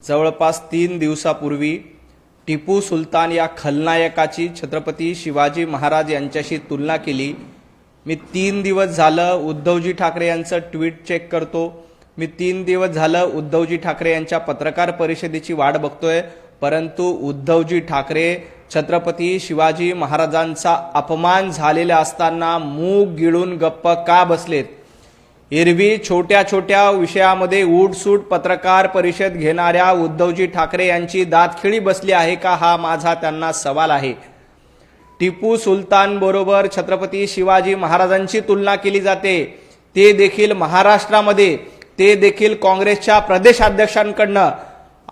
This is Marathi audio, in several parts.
जवळपास 3 दिवसापूर्वी टिपू सुलतान या खलनायकाची छत्रपती शिवाजी महाराज यांच्याशी तुलना केली। मी 3 दिवस झालं उद्धवजी ठाकरे यांचं ट्विट चेक करतो। मी 3 दिवस झालं उद्धवजी ठाकरे यांच्या पत्रकार परिषदेची वाट बघतोय, परंतु उद्धवजी ठाकरे छत्रपती शिवाजी महाराजांचा अपमान झालेला असताना मूग गिळून गप्प का बसलेत? एरवी छोट्या छोट्या विषयामध्ये उठसूट पत्रकार परिषद घेणाऱ्या उद्धवजी ठाकरे यांची दातखिळी बसली आहे का, हा माझा त्यांना सवाल आहे। टिपू सुलतान बरोबर छत्रपती शिवाजी महाराजांची तुलना केली जाते, ते देखील महाराष्ट्रामध्ये, ते देखील काँग्रेसच्या प्रदेशाध्यक्षांकडनं।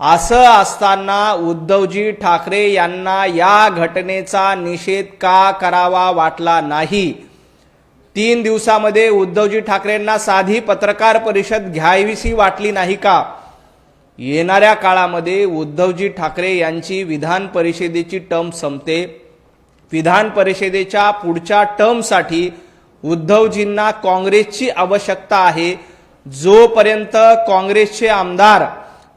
असं असताना उद्धवजी ठाकरे यांना या घटनेचा निषेध का करावा वाटला नाही? 3 दिवसामध्ये उद्धवजी ठाकरेंना साधी पत्रकार परिषद घ्यावीशी वाटली नाही का? येणाऱ्या काळामध्ये उद्धवजी ठाकरे यांची विधान परिषदेची टर्म संपते। विधान परिषदेच्या पुढच्या टर्मसाठी उद्धवजींना काँग्रेसची आवश्यकता आहे। जोपर्यंत काँग्रेसचे आमदार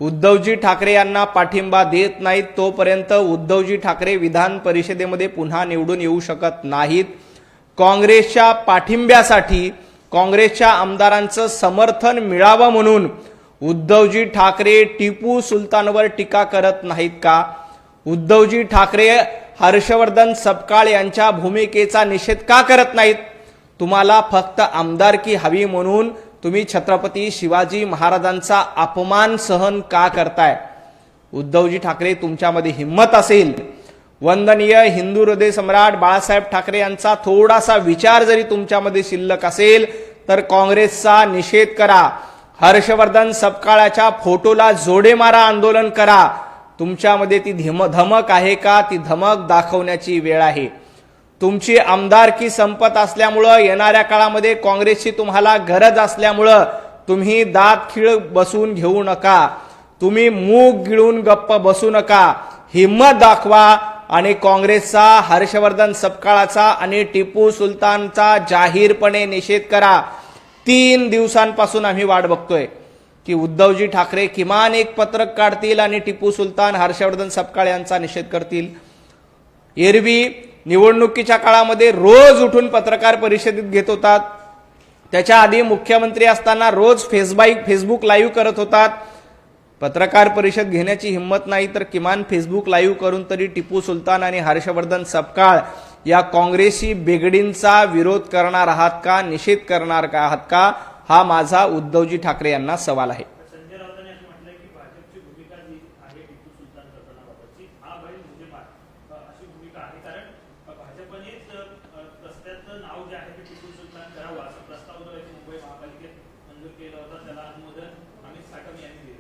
उद्धवजी ठाकरे यांना पाठिंबा देत नाहीत, तोपर्यंत उद्धवजी ठाकरे विधान परिषदेमध्ये पुन्हा निवडून येऊ शकत नाहीत। काँग्रेसच्या पाठिंब्यासाठी काँग्रेसच्या आमदारांचं समर्थन मिळावं म्हणून उद्धवजी ठाकरे टिपू सुलतानवर टीका करत नाहीत का? उद्धवजी ठाकरे हर्षवर्धन सपकाळ यांच्या भूमिकेचा निषेध का करत नाहीत? तुम्हाला फक्त आमदारकी हवी म्हणून तुम्ही छत्रपती शिवाजी महाराजांचा अपमान सहन का करताय? उद्धवजी ठाकरे, तुमच्यामध्ये हिम्मत असेल, वंदनीय हिंदू हृदय सम्राट बाळासाहेब ठाकरे यांचा थोडासा विचार जरी तुमच्यामध्ये शिल्लक असेल तर काँग्रेसचा निषेध करा। हर्षवर्धन सपकाळाच्या फोटोला जोडे मारा आंदोलन करा। तुमच्यामध्ये ती धमक आहे का? ती धमक दाखवण्याची वेळ आहे। तुमची आमदारकी संपत असल्यामुळं, येणाऱ्या काळामध्ये काँग्रेसची तुम्हाला गरज असल्यामुळं तुम्ही दातखिळ बसून घेऊ नका, तुम्ही मूग गिळून गप्प बसू नका। हिम्मत दाखवा आणि काँग्रेसचा, हर्षवर्धन सपकाळाचा आणि टिपू सुलतानचा जाहीरपणे निषेध करा। 3 दिवसांपासून आम्ही वाट बघतोय की उद्धवजी ठाकरे किमान एक पत्रक काढतील आणि टिपू सुलतान, हर्षवर्धन सपकाळ यांचा निषेध करतील। एरवी निवडणुकीच्या काळामध्ये रोज उठून पत्रकार परिषदेत घेत होतात, त्याच्या आधी मुख्यमंत्री असताना रोज फेसबुक लाईव्ह करत होतात। पत्रकार परिषद घेण्याची हिम्मत नाही तर किमान फेसबुक लाईव्ह करून तरी टिपू सुलतान आणि हर्षवर्धन सपकाळ या काँग्रेसी बेगडींचा विरोध करणार आहात का, निषेध करणार आहात का, हा माझा उद्धवजी ठाकरे यांना सवाल आहे। संजय राऊतांनी असं म्हटलंय की भाजपची भूमिका जी आहे टिपू सुलतान प्रकरणाबाबतची, हा बैल मुझे मार अशी भूमिका आहे। कारण भाजपनेच रस्त्याचं नाव जे आहे ते टिपू सुलतान करावं असं प्रस्ताव जो आहे मुंबई महापालिकेत मंजूर केला होता, त्याला अनुमोदन अमित साटम यांनी दिले।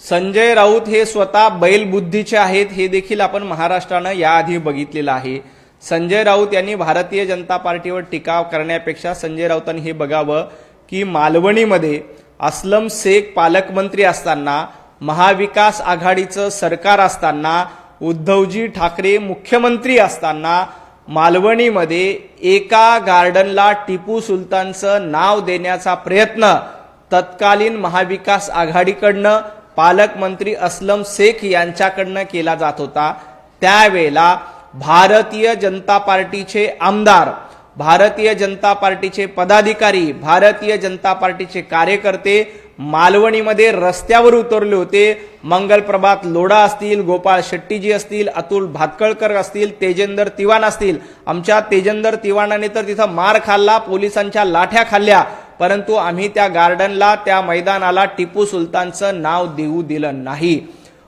संजय राऊत हे स्वतः बैलबुद्धीचे आहेत, हे देखील आपण महाराष्ट्रानं याआधी बघितलेलं आहे। संजय राऊत यांनी भारतीय जनता पार्टीवर टीका करण्यापेक्षा संजय राऊतांनी हे बघावं की मालवणीमध्ये अस्लम शेख पालकमंत्री असताना, महाविकास आघाडीचं सरकार असताना, उद्धवजी ठाकरे मुख्यमंत्री असताना मालवणीमध्ये एका गार्डनला टिपू सुलतानचं नाव देण्याचा प्रयत्न तत्कालीन महाविकास आघाडीकडनं पालकमंत्री अस्लम शेख यांच्याकडनं केला जात होता। त्यावेळेला भारतीय जनता पार्टीचे आमदार, भारतीय जनता पार्टीचे पदाधिकारी, भारतीय जनता पार्टीचे कार्यकर्ते मालवणीमध्ये रस्त्यावर उतरले होते। मंगलप्रभात लोढा असतील, गोपाळ शेट्टीजी असतील, अतुल भातखळकर असतील, तेजेंदर तिवान असतील। आमच्या तेजेंदर तिवानाने तर तिथं मार खाल्ला, पोलिसांच्या लाठ्या खाल्ल्या, परंतु आम्ही त्या गार्डनला, त्या मैदानाला टिपू सुलतानचं नाव देऊ दिलं नाही।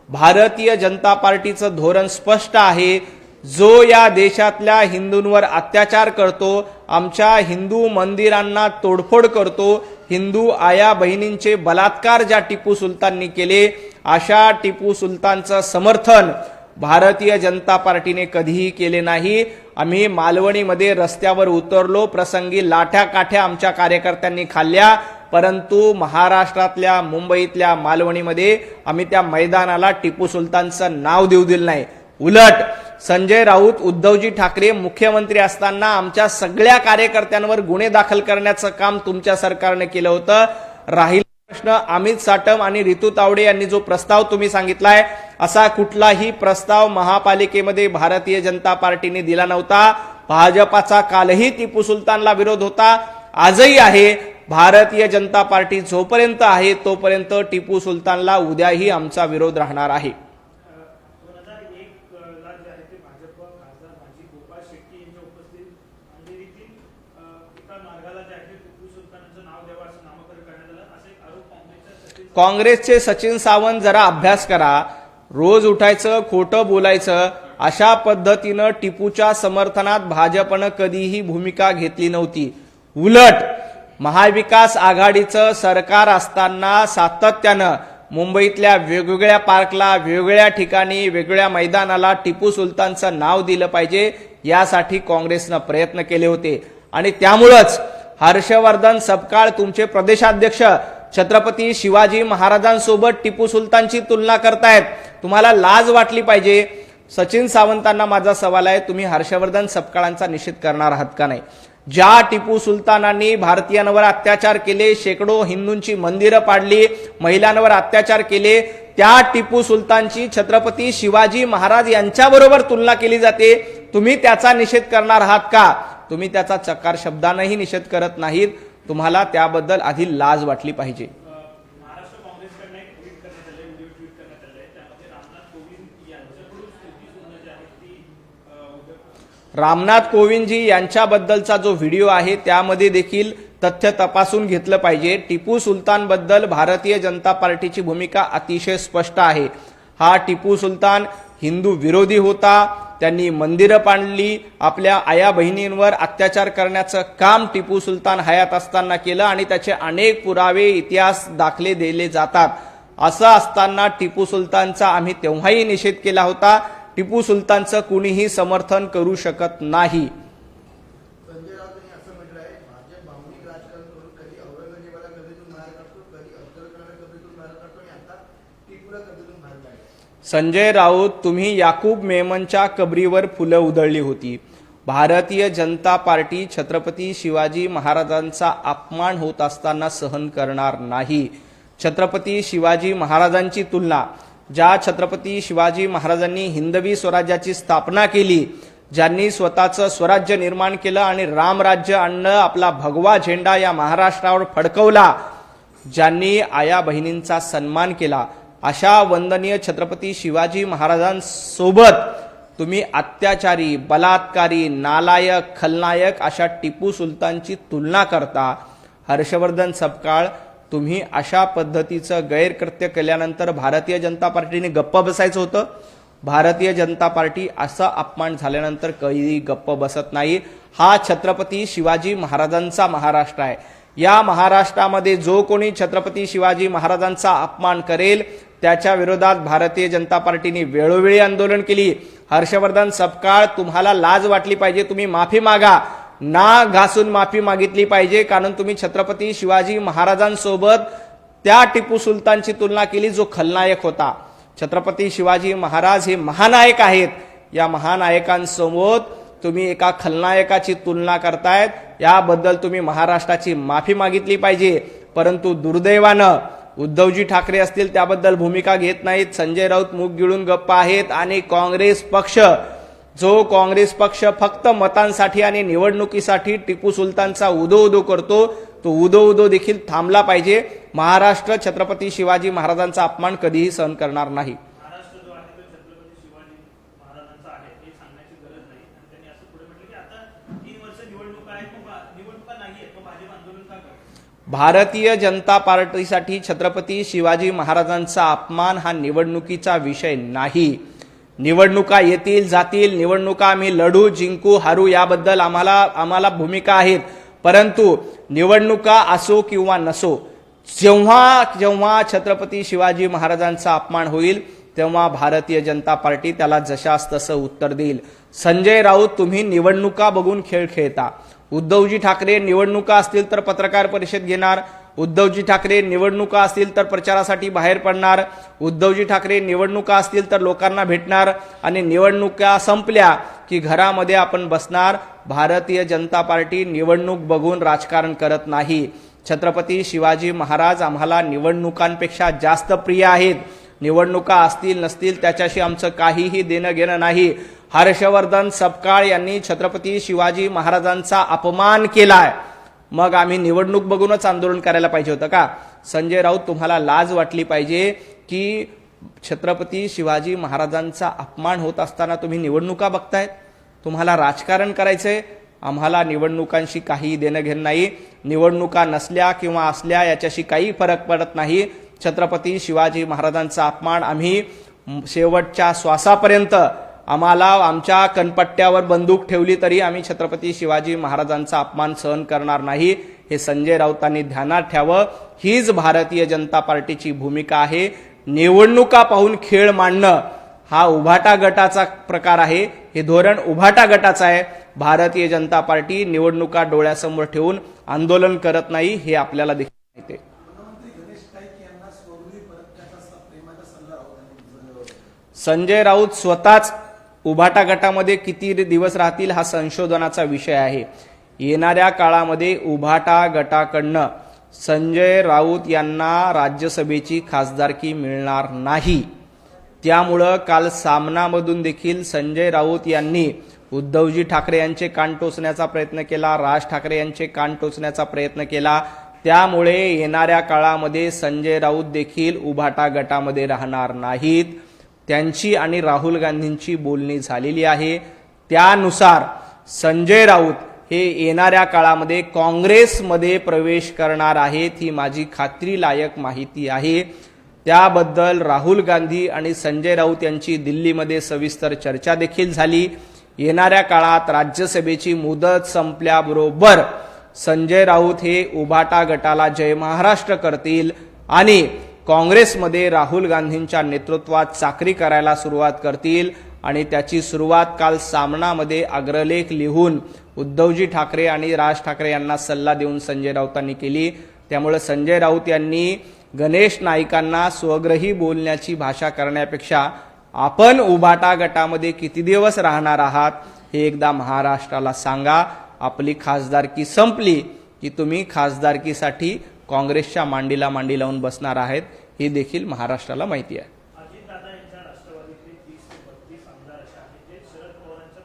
भारतीय जनता पार्टीचं धोरण स्पष्ट आहे, जो या देशातल्या हिंदूंवर अत्याचार करतो, आमच्या हिंदू मंदिरांना तोडफोड करतो, हिंदू आया बहिणींचे बलात्कार ज्या टिपू सुलताननी केले, अशा टिपू सुलतानचं समर्थन भारतीय जनता पार्टीने कधीही केले नाही। आम्ही मालवणीमध्ये रस्त्यावर उतरलो, प्रसंगी लाठ्या काठ्या आमच्या कार्यकर्त्यांनी खाल्ल्या, परंतु महाराष्ट्रातल्या, मुंबईतल्या मालवणीमध्ये आम्ही त्या मैदानाला टिपू सुलतानचं नाव देऊ दिलं नाही। उलट संजय राऊत, उद्धवजी ठाकरे मुख्यमंत्री असताना आमच्या सगळ्या कार्यकर्त्यांवर गुन्हे दाखल करण्याचं काम तुमच्या सरकारने केलं होतं। राहील प्रश्न अमित साटम आणि रितू तावडे यांनी जो प्रस्ताव तुम्ही सांगितलाय, असा कुठलाही प्रस्ताव महापालिकेमध्ये भारतीय जनता पार्टीने दिला नव्हता. भाजपाचा कालही टिपू सुलतानला विरोध होता, आजही आहे. भारतीय जनता पार्टी जोपर्यंत आहे तोपर्यंत टिपू सुलतानला उद्याही आमचा विरोध राहणार आहे. 2001 ला जे आहे ते भाजप खासदार माजी गोपाळ शेट्टी यांच्या उपस्थितीत अंधेरीतील एका मार्गाला जे आहे टिपू सुलतानाचं नाव द्यावं असं नामकरण करण्यात आलं, असा एक आरोप काँग्रेसचे सचिन सावंत जरा अभ्यास करा. रोज उठायचं, खोटं बोलायचं, अशा पद्धतीनं टिपूच्या समर्थनात भाजपनं कधीही भूमिका घेतली नव्हती. उलट महाविकास आघाडीचं सरकार असताना सातत्यानं मुंबईतल्या वेगवेगळ्या पार्कला, वेगवेगळ्या ठिकाणी, वेगवेगळ्या मैदानाला टिपू सुलतानचं नाव दिलं पाहिजे यासाठी काँग्रेसनं प्रयत्न केले होते. आणि त्यामुळंच हर्षवर्धन सपकाळ तुमचे प्रदेशाध्यक्ष छत्रपती शिवाजी महाराजांसोबत टिपू सुलतानची तुलना करतायत. तुम्हाला लाज वाटली पाहिजे. सचिन सावंतांना माझा सवाल आहे, तुम्ही हर्षवर्धन सपकाळांचा निषेध करणार आहात का नाही? ज्या टिपू सुलतानांनी भारतीयांवर अत्याचार केले, शेकडो हिंदूंची मंदिरं पाडली, महिलांवर अत्याचार केले, त्या टिपू सुलतानची छत्रपती शिवाजी महाराज यांच्याबरोबर तुलना केली जाते. तुम्ही त्याचा निषेध करणार आहात का? तुम्ही त्याचा चकार शब्दानंही निषेध करत नाहीत. तुम्हाला त्याबद्दल आधी लाज वाटली पाहिजे. महाराष्ट्र काँग्रेसकडनं एक ट्विट करण्यात आलंय, व्हिडिओ ट्विट करण्यात आलंय, त्यामध्ये रामनाथ कोविंद यांच्याकडून स्तुती सुद्धा जी आहे ती रामनाथ कोविंदजी यांच्याबद्दलचा जो व्हिडिओ आहे त्यामध्ये देखील तथ्य तपासून घेतलं पाहिजे. टिपू सुलतान बद्दल भारतीय जनता पार्टीची भूमिका अतिशय स्पष्ट आहे. हा टिपू सुलतान हिंदू विरोधी होता. त्यांनी मंदिरं पाडली, आपल्या आया बहिणींवर अत्याचार करण्याचं काम टिपू सुलतान हयात असताना केलं आणि त्याचे अनेक पुरावे, इतिहास दाखले दिले जातात. असं असताना टिपू सुलतानचा आम्ही तेव्हाही निषेध केला होता. टिपू सुलतानचं कुणीही समर्थन करू शकत नाही. संजय राऊत यांनी असं म्हटलं आहे, भाजप भावनिक राजकारण करून कधी औरंगजेबाला कधीतून बाहेर काढतो, कधी अफजलखानाला कधीतून बाहेर काढतो आणि आता टिपूला कधीतून बाहेर काढतो. संजय राऊत, तुम्ही याकूब मेमनच्या कबरीवर फुलं उधळली होती. भारतीय जनता पार्टी छत्रपती शिवाजी महाराजांचा अपमान होत असताना सहन करणार नाही. छत्रपती शिवाजी महाराजांची तुलना, ज्या छत्रपती शिवाजी महाराजांनी हिंदवी स्वराज्याची स्थापना केली, ज्यांनी स्वतःचं स्वराज्य निर्माण केलं आणि रामराज्य आणलं, आपला भगवा झेंडा या महाराष्ट्रावर फडकवला, ज्यांनी आया बहिणींचा सन्मान केला, अशा वंदनीय छत्रपती शिवाजी महाराजांसोबत तुम्ही अत्याचारी, बलात्कारी, नालायक, खलनायक अशा टिपू सुलतानची तुलना करता. हर्षवर्धन सपकाळ, तुम्ही अशा पद्धतीचं गैरकृत्य केल्यानंतर भारतीय जनता पार्टीने गप्प बसायचं होतं. भारतीय जनता पार्टी असा अपमान झाल्यानंतर कधी गप्प बसत नाही. हा छत्रपती शिवाजी महाराजांचा महाराष्ट्र आहे. या महाराष्ट्रामध्ये जो कोणी छत्रपती शिवाजी महाराजांचा अपमान करेल त्याच्या विरोधात भारतीय जनता पार्टीने वेळोवेळी आंदोलन केली. हर्षवर्धन सपकाळ, तुम्हाला लाज वाटली पाहिजे. तुम्ही माफी मागा. ना घासून माफी मागितली पाहिजे, कारण तुम्ही छत्रपती शिवाजी महाराजांसोबत त्या टिपू सुलतानची तुलना केली जो खलनायक होता. छत्रपती शिवाजी महाराज हे महानायक आहेत. या महानायकांसोबत तुम्ही एका खलनायकाची तुलना करतायत. याबद्दल तुम्ही महाराष्ट्राची माफी मागितली पाहिजे. परंतु दुर्दैवानं उद्धवजी ठाकरे असतील त्याबद्दल भूमिका घेत नाहीत. संजय राऊत मुख गिळून गप्प आहेत. आणि काँग्रेस पक्ष, जो काँग्रेस पक्ष फक्त मतांसाठी आणि निवडणुकीसाठी टिपू सुलतानचा उदो उदो करतो, तो उदो उदो देखील थांबला पाहिजे. महाराष्ट्र छत्रपती शिवाजी महाराजांचा अपमान कधीही सहन करणार नाही. महाराष्ट्र जो आहे तो छत्रपती शिवाजी महाराजांचा आहे हे सांगण्याची गरज नाही. आणि त्यांनी असं पुढे म्हटलं की आता 3 वर्ष निवडणुका आहेत, मग निवडणुका नाहीये, मग भाजप आंदोलन का करतो? भारतीय जनता पार्टीसाठी छत्रपती शिवाजी महाराजांचा अपमान हा निवडणुकीचा विषय नाही. निवडणुका येतील जातील, निवडणुका आम्ही लढू, जिंकू, हारू, याबद्दल आम्हाला भूमिका आहेत. परंतु निवडणुका असो किंवा नसो, जेव्हा जेव्हा छत्रपती शिवाजी महाराजांचा अपमान होईल तेव्हा भारतीय जनता पार्टी त्याला जशास तसं उत्तर देईल. संजय राऊत, तुम्ही निवडणुका बघून खेळ खेळता. उद्धवजी ठाकरे निवडणुका असतील तर पत्रकार परिषद घेणार. उद्धवजी ठाकरे निवडणुका असतील तर प्रचारासाठी बाहेर पडणार. उद्धवजी ठाकरे निवडणुका असतील तर लोकांना भेटणार. आणि निवडणुका संपल्या की घरामध्ये आपण बसणार. भारतीय जनता पार्टी निवडणूक बघून राजकारण करत नाही. छत्रपती शिवाजी महाराज आम्हाला निवडणुकांपेक्षा जास्त प्रिय आहेत. निवडणुका असतील नसतील त्याच्याशी आमचं काहीही देणं घेणं नाही. हर्षवर्धन सपकाळ यांनी छत्रपती शिवाजी महाराजांचा अपमान केलाय, मग आम्ही निवडणूक बघूनच आंदोलन करायला पाहिजे होतं का? संजय राऊत, तुम्हाला लाज वाटली पाहिजे की छत्रपती शिवाजी महाराजांचा अपमान होत असताना तुम्ही निवडणुका बघतायत. तुम्हाला राजकारण करायचंय. आम्हाला निवडणुकांशी काही देणं घेणं नाही. निवडणुका नसल्या किंवा असल्या याच्याशी काही फरक पडत नाही. छत्रपती शिवाजी महाराजांचा अपमान आम्ही शेवटच्या श्वासापर्यंत, आम्हाला आमच्या कनपट्ट्यावर बंदूक ठेवली तरी आम्ही छत्रपती शिवाजी महाराजांचा अपमान सहन करणार नाही. हे संजय राऊतांनी ध्यानात ठेवावं. हीच भारतीय जनता पार्टीची भूमिका आहे. निवडणुका पाहून खेळ मांडणं हा उभाटा गटाचा प्रकार आहे. हे धोरण उभाटा गटाचं आहे. भारतीय जनता पार्टी निवडणुका डोळ्यासमोर ठेवून आंदोलन करत नाही, हे आपल्याला देखील माहिती आहे. संजय राऊत स्वतःच उभाटा गटामध्ये किती दिवस राहतील हा संशोधनाचा विषय आहे. येणाऱ्या काळामध्ये उभाटा गटाकडनं संजय राऊत यांना राज्यसभेची खासदारकी मिळणार नाही. त्यामुळं काल सामनामधून देखील संजय राऊत यांनी उद्धवजी ठाकरे यांचे कान टोचण्याचा प्रयत्न केला, राज ठाकरे यांचे कान टोचण्याचा प्रयत्न केला. त्यामुळे येणाऱ्या काळामध्ये संजय राऊत देखील उभाटा गटामध्ये राहणार नाहीत. त्यांची आणि राहुल गांधींची बोलणी झालेली आहे. त्यानुसार संजय राऊत हे येणाऱ्या काळामध्ये काँग्रेसमध्ये प्रवेश करणार आहेत, ही माझी खात्रीलायक माहिती आहे. त्याबद्दल राहुल गांधी आणि संजय राऊत यांची दिल्लीमध्ये सविस्तर चर्चा देखील झाली. येणाऱ्या काळात राज्यसभेची मुदत संपल्याबरोबर संजय राऊत हे उभाटा गटाला जय महाराष्ट्र करतील आणि काँग्रेसमध्ये राहुल गांधींच्या नेतृत्वात चाकरी करायला सुरुवात करतील. आणि त्याची सुरुवात काल सामनामध्ये अग्रलेख लिहून उद्धवजी ठाकरे आणि राज ठाकरे यांना सल्ला देऊन संजय राऊतांनी केली. त्यामुळे संजय राऊत यांनी गणेश नाईकांना स्वग्रही बोलण्याची भाषा करण्यापेक्षा आपण उभाटा गटामध्ये किती दिवस राहणार आहात हे एकदा महाराष्ट्राला सांगा. आपली खासदारकी संपली की तुम्ही खासदारकीसाठी काँग्रेसच्या मांडीला मांडी लावून बसणार आहेत, हे देखील महाराष्ट्राला माहिती आहे. अजितदादा यांच्या राष्ट्रवादीतले 30 ते 32 आमदार असे आहेत जे शरद पवारांच्या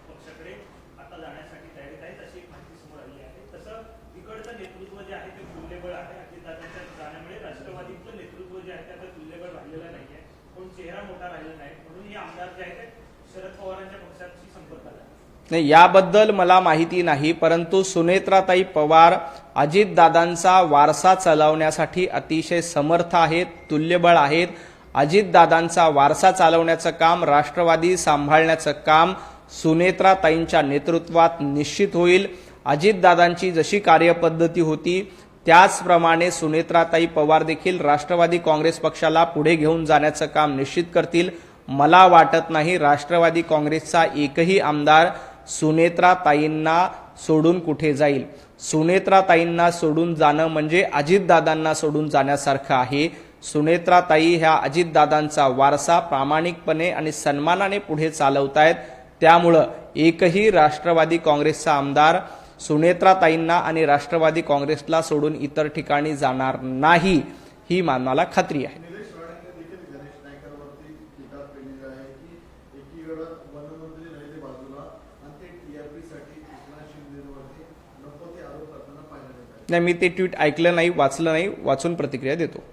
पक्षाकडे आता जाण्यासाठी तयारीत आहेत, अशी एक माहिती समोर आली आहे. तसं इकडचं नेतृत्व जे आहे ते तुल्यबळ आहे. अजितदादांच्या जाण्यामुळे राष्ट्रवादीचं नेतृत्व जे आहे ते तुल्यबळ राहिलेलं नाहीये, पण चेहरा मोठा राहिला नाही, म्हणून हे आमदार जे आहेत शरद पवारांच्या पक्षाशी संपर्कात आहे. नाही, याबद्दल मला माहिती नाही, परंतु सुनेत्राताई पवार अजितदादांचा वारसा चालवण्यासाठी अतिशय समर्थ आहेत, तुल्यबळ आहेत. अजितदादांचा वारसा चालवण्याचं काम, राष्ट्रवादी सांभाळण्याचं काम सुनेत्राताईंच्या नेतृत्वात निश्चित होईल. अजितदादांची जशी कार्यपद्धती होती त्याचप्रमाणे सुनेत्राताई पवार देखील राष्ट्रवादी काँग्रेस पक्षाला पुढे घेऊन जाण्याचं काम निश्चित करतील. मला वाटत नाही राष्ट्रवादी काँग्रेसचा एकही आमदार सुनेत्राताईंना सोडून कुठे जाईल. सुनेत्राताईंना सोडून जाणं म्हणजे अजितदादांना सोडून जाण्यासारखं आहे. सुनेत्राताई ह्या अजितदादांचा वारसा प्रामाणिकपणे आणि सन्मानाने पुढे चालवतायत. त्यामुळं एकही राष्ट्रवादी काँग्रेसचा आमदार सुनेत्राताईंना आणि राष्ट्रवादी काँग्रेसला सोडून इतर ठिकाणी जाणार नाही, ही मला खात्री आहे. नाही, मी ते ट्विट ऐकलं नाही, वाचलं नाही, वाचून प्रतिक्रिया देतो.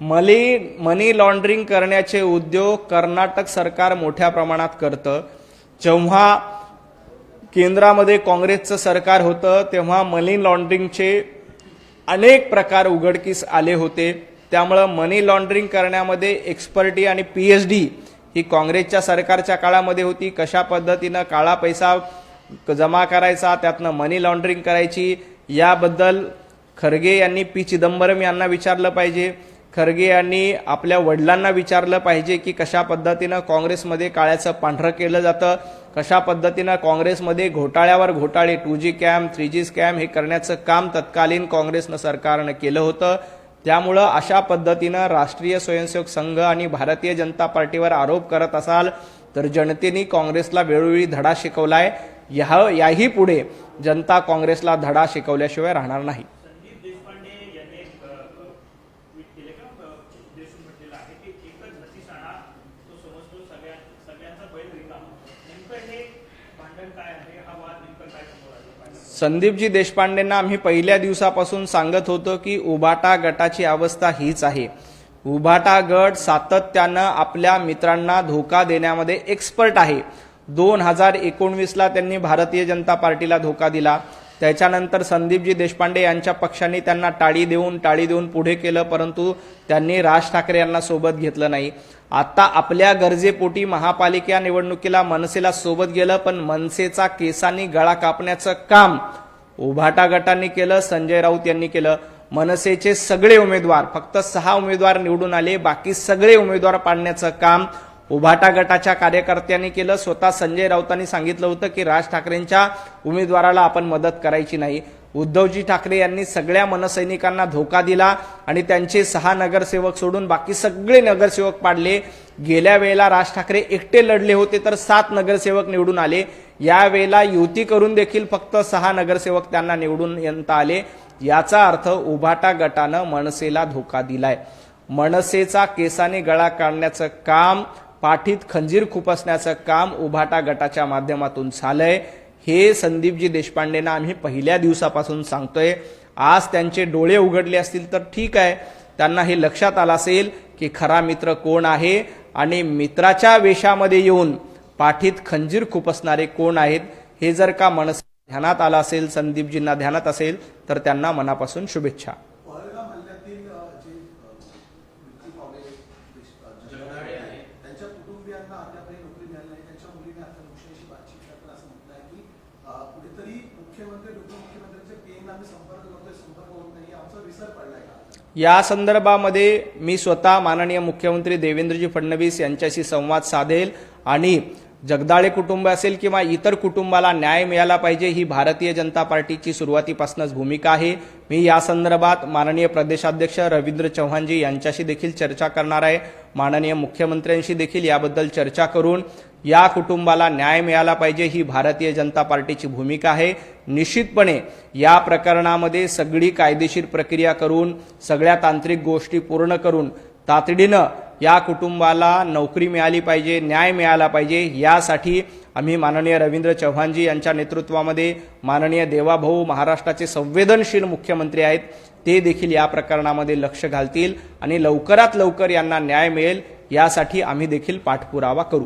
मनी लॉन्ड्रिंग करण्याचे उद्योग कर्नाटक सरकार मोठ्या प्रमाणात करतं. जेव्हा केंद्रामध्ये काँग्रेसचं सरकार होतं तेव्हा मनी लॉन्ड्रिंगचे अनेक प्रकार उघडकीस आले होते. त्यामुळं मनी लॉन्ड्रिंग करण्यामध्ये एक्सपर्टी आणि PhD ही काँग्रेसच्या सरकारच्या काळामध्ये होती. कशा पद्धतीनं काळा पैसा जमा करायचा, त्यातनं मनी लॉन्ड्रिंग करायची, याबद्दल खरगे यांनी पी चिदंबरम यांना विचारलं पाहिजे. खरगे यांनी आपल्या वडिलांना विचारलं पाहिजे की कशा पद्धतीनं काँग्रेसमध्ये काळ्याचं पांढरं केलं जातं, कशा पद्धतीनं काँग्रेसमध्ये घोटाळ्यावर घोटाळे 2G स्कॅम 3G स्कॅम हे करण्याचं काम तत्कालीन काँग्रेसनं सरकारनं केलं होतं. त्यामुळं अशा पद्धतीनं राष्ट्रीय स्वयंसेवक संघ आणि भारतीय जनता पार्टीवर आरोप करत असाल तर जनतेने काँग्रेसला वेळोवेळी धडा शिकवलाय. याही पुढे जनता काँग्रेसला धडा शिकवल्याशिवाय राहणार नाही. संदीप देशपांडे यांनी एक ट्विट केले का उद्देशून म्हटलेलं आहे की एकच हतीशाणा तो समजतो सगळ्यांचा बैल रिकामा. नेमकं हे भांडण काय आहे, हा वाद नेमकं काय समोर आला पाहिजे? संदीपजी देशपांडेंना आम्ही पहिल्या दिवसापासून सांगत होतो की उभाटा गटाची अवस्था हीच आहे. उभाटा गट सातत्यानं आपल्या मित्रांना धोका देण्यामध्ये एक्सपर्ट आहे. 2019ला त्यांनी भारतीय जनता पार्टीला धोका दिला. त्याच्यानंतर संदीपजी देशपांडे यांच्या पक्षाने त्यांना टाळी देऊन पुढे केलं, परंतु त्यांनी राज ठाकरे यांना सोबत घेतलं नाही. आता आपल्या गरजेपोटी महापालिका निवडणुकीला मनसेला सोबत गेलं, पण मनसेचा केसांनी गळा कापण्याचं काम उभाटा गटांनी केलं, संजय राऊत यांनी केलं. मनसेचे सगळे उमेदवार, फक्त 6 उमेदवार निवडून आले, बाकी सगळे उमेदवार पाडण्याचं काम उभाटा गटाच्या कार्यकर्त्यांनी केलं. स्वतः संजय राऊतांनी सांगितलं होतं की राज ठाकरेंच्या उमेदवाराला आपण मदत करायची नाही. उद्धवजी ठाकरे यांनी सगळ्या मनसैनिकांना धोका दिला आणि त्यांचे 6 नगरसेवक सोडून बाकी सगळे नगरसेवक पाडले. गेल्या वेळेला राज ठाकरे एकटे लढले होते तर 7 नगरसेवक निवडून आले. यावेळेला युती करून देखील फक्त 6 नगरसेवक त्यांना निवडून यंता आले. याचा अर्थ उभाटा गटानं मनसेला धोका दिलाय. मनसेचा केसाने गळा काढण्याचं काम, पाठीत खंजीर खुपसण्याचं काम उभाटा गटाच्या माध्यमातून झालंय. हे संदीपजी देशपांडेंना आम्ही पहिल्या दिवसापासून सांगतोय. आज त्यांचे डोळे उघडले असतील तर ठीक आहे, त्यांना हे लक्षात आलं असेल की खरा मित्र कोण आहे आणि मित्राच्या वेशामध्ये येऊन पाठीत खंजीर खुपसणारे कोण आहेत हे जर का मनसे ध्यानात आलं असेल, संदीपजींना ध्यानात असेल तर त्यांना मनापासून शुभेच्छा. पहलगाम हल्ल्यातील जे मृत्यू पावले जगदाळे आहे त्यांच्या कुटुंबियांना अद्यापही नोकरी मिळाली नाही. त्यांच्या मुलीने आता मुख्यमंत्र्यांशी बातचीत करताना असं म्हटलं आहे की कुठेतरी मुख्यमंत्री उपमुख्यमंत्र्यांचे पीएम आम्ही संपर्क करतोय, संपर्क होत नाही, आमचा विसर पडलाय का? या संदर्भामध्ये मी स्वतः माननीय मुख्यमंत्री देवेंद्रजी फडणवीस यांच्याशी संवाद साधेल आणि जगदाळे कुटुंब असेल किंवा इतर कुटुंबाला न्याय मिळाला पाहिजे ही भारतीय जनता पार्टीची सुरुवातीपासूनच भूमिका आहे. मी या संदर्भात माननीय प्रदेशाध्यक्ष रवींद्र चव्हाणजी यांच्याशी देखील चर्चा करणार आहे. माननीय मुख्यमंत्र्यांशी देखील याबद्दल चर्चा करून या कुटुंबाला न्याय मिळाला पाहिजे ही भारतीय जनता पार्टीची भूमिका आहे. निश्चितपणे या प्रकरणामध्ये सगळी कायदेशीर प्रक्रिया करून सगळ्या तांत्रिक गोष्टी पूर्ण करून तातडीनं या कुटुंबाला नोकरी मिळाली पाहिजे, न्याय मिळाला पाहिजे. यासाठी आम्ही माननीय रवींद्र चव्हाणजी यांच्या नेतृत्वामध्ये माननीय देवाभाऊ महाराष्ट्राचे संवेदनशील मुख्यमंत्री आहेत, ते देखील या प्रकरणामध्ये लक्ष घालतील आणि लवकरात लवकर यांना न्याय मिळेल यासाठी आम्ही देखील पाठपुरावा करू.